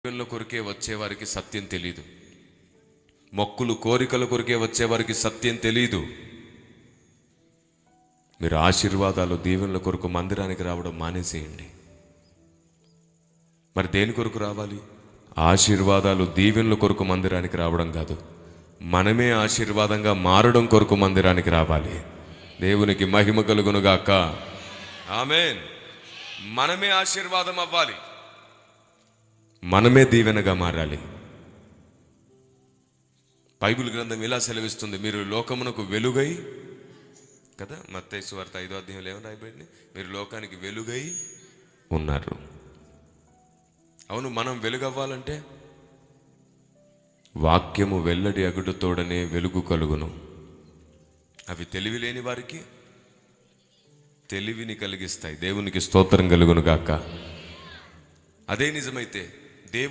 దీవెనల కొరికే వచ్చేవారికి సత్యం తెలీదు. మొక్కులు కోరికల కొరికే వచ్చేవారికి సత్యం తెలీదు. మీరు ఆశీర్వాదాలు దీవెనల కొరకు మందిరానికి రావడం మానేసేయండి. మరి దేని కొరకు రావాలి? ఆశీర్వాదాలు దీవెనల కొరకు మందిరానికి రావడం కాదు, మనమే ఆశీర్వాదంగా మారడం కొరకు మందిరానికి రావాలి. దేవునికి మహిమ కలుగునుగాక. ఆమేన్. మనమే ఆశీర్వాదం అవ్వాలి, మనమే దీవెనగా మారాలి. బైబిల్ గ్రంథం ఇలా సెలవిస్తుంది, మీరు లోకమునకు వెలుగై కదా. మత్తయి సువార్త 5వ అధ్యాయంలో ఏమని రాయబడింది? మీరు లోకానికి వెలుగై ఉన్నారు. అవును, మనం వెలుగవ్వాలంటే వాక్యము వెల్లడి అగుడుతోడనే వెలుగు కలుగును. అవి తెలివి లేని వారికి తెలివిని కలిగిస్తాయి. దేవునికి స్తోత్రం కలుగును గాక. అదే నిజమైతే